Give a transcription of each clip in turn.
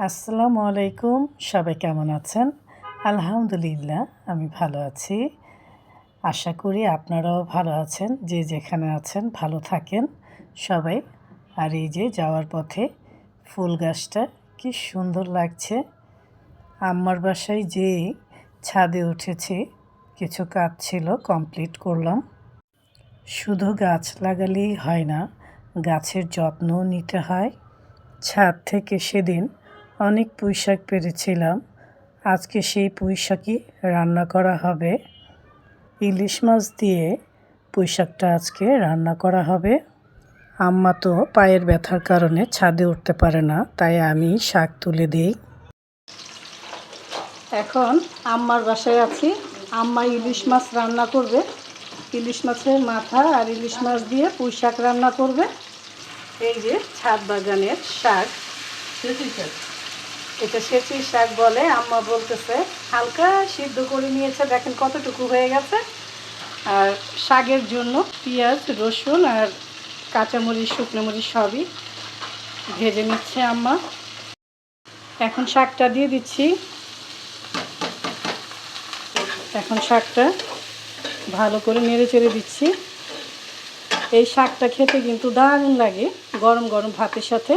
আসসালামু আলাইকুম। সবাই কেমন আছেন? আলহামদুলিল্লাহ আমি ভালো আছি। আশা করি আপনারাও ভালো আছেন। যে যেখানে আছেন ভালো থাকেন সবাই। আর এই যে যাওয়ার পথে ফুল গাছটা কি সুন্দর লাগছে। আম্মার বাসায় যেয়ে ছাদে উঠেছি, কিছু কাজ ছিল, কমপ্লিট করলাম। শুধু গাছ লাগালেই হয় না, গাছের যত্নও নিতে হয়। ছাদ থেকে সেদিন অনেক পুঁইশাক পেড়েছিলাম। আজকে সেই পুঁইশাকই রান্না করা হবে। ইলিশ মাছ দিয়ে পুঁইশাকটা আজকে রান্না করা হবে। আম্মা তো পায়ের ব্যথার কারণে ছাদে উঠতে পারে না, তাই আমি শাক তুলে দিই। এখন আম্মার বাসায় আছি। আম্মা ইলিশ মাছ রান্না করবে। ইলিশ মাছের মাথা আর ইলিশ মাছ দিয়ে পুঁইশাক রান্না করবে। এই যে ছাদ বাগানের শাক, এটা সেচি শাক বলে। আম্মা বলতেছে হালকা সিদ্ধ করে নিয়েছে, দেখেন কতটুকু হয়ে গেছে। আর শাকের জন্য পেঁয়াজ, রসুন আর কাঁচামরিচ, শুকনো মরিচ সবই ভেজে নিচ্ছে আম্মা। এখন শাকটা দিয়ে দিচ্ছি। এখন শাকটা ভালো করে নেড়ে চেড়ে দিচ্ছি। এই শাকটা খেতে কিন্তু দারুণ লাগে গরম গরম ভাতের সাথে।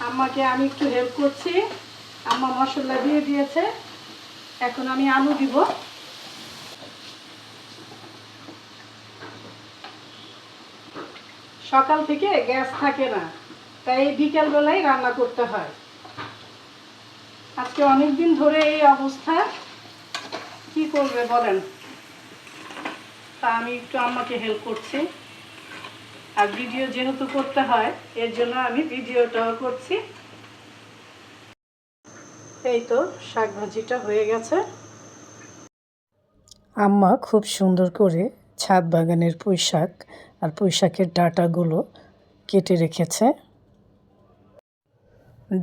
আম্মাকে আমি একটু হেল্প করছি। আম্মা মশলা দিয়ে দিয়েছে, এখন আমি আলু দিব। সকাল থেকে গ্যাস থাকে না, তাই বিকেলবেলায় রান্না করতে হয়। আজকে অনেক দিন ধরে এই অবস্থা, কি করবে বলেন। তা আমি একটু আম্মাকে হেল্প করছি। আর ভিডিও যেহেতু করতে হয়, এর জন্য আমি ভিডিওটাও করছি। এই তো শাক ভাজিটা হয়ে গেছে। আম্মা খুব সুন্দর করে ছাদ বাগানের পুঁইশাক আর পুঁইশাকের ডাঁটাগুলো কেটে রেখেছে।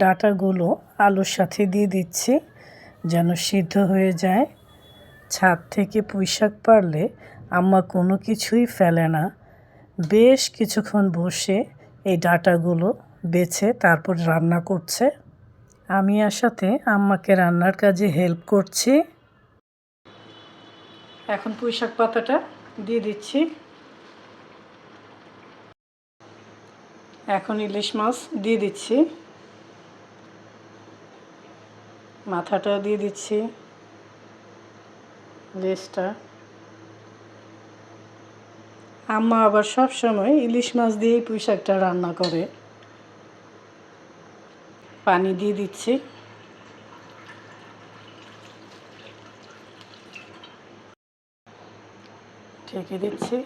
ডাঁটাগুলো আলুর সাথে দিয়ে দিচ্ছি যেন সিদ্ধ হয়ে যায়। ছাদ থেকে পুঁইশাক পারলে আম্মা কোনো কিছুই ফেলে না। বেশ কিছুক্ষণ বসে এই ডাঁটাগুলো বেছে তারপর রান্না করছে। আমি আসাতে আম্মাকে রান্নার কাজে হেল্প করছি। এখন পুঁইশাক পাতাটা দিয়ে দিচ্ছি। এখন ইলিশ মাছ দিয়ে দিচ্ছি, মাথাটাও দিয়ে দিচ্ছি, লেজটা। আম্মা আবার সব সময় ইলিশ মাছ দিয়েই পুঁইশাকটা রান্না করে। পানি দিয়ে দিচ্ছি। ঢেকে দিচ্ছি।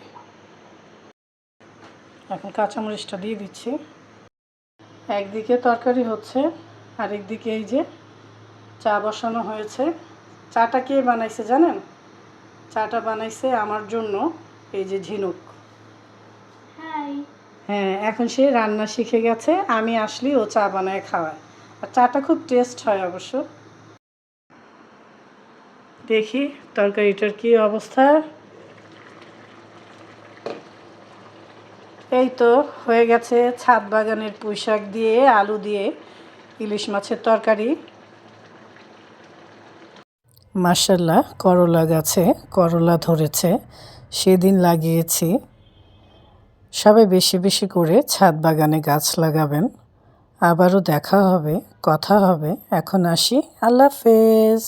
এখন কাঁচামরিচটা দিয়ে দিচ্ছি। একদিকে তরকারি হচ্ছে, আরেকদিকে এই যে চা বসানো হয়েছে। চাটা কে বানাইছে জানেন? চাটা বানাইছে আমার জন্য এই যে ঝিনুক। হ্যাঁ, এখন সে রান্না শিখে গেছে। আমি আসলে ও চা বানায় খাওয়ায়। আর চাটা খুব টেস্ট হয় অবশ্য। দেখি তরকারিটার কি অবস্থা। এই তো হয়ে গেছে ছাদ বাগানের পুঁইশাক দিয়ে আলু দিয়ে ইলিশ মাছের তরকারি। মাশাআল্লাহ, করলা গাছে করলা ধরেছে, সেদিন লাগিয়েছি। সবাই বেশি বেশি করে ছাদ বাগানে গাছ লাগাবেন। আবারও দেখা হবে, কথা হবে। এখন আসি, আল্লাহ হাফেজ।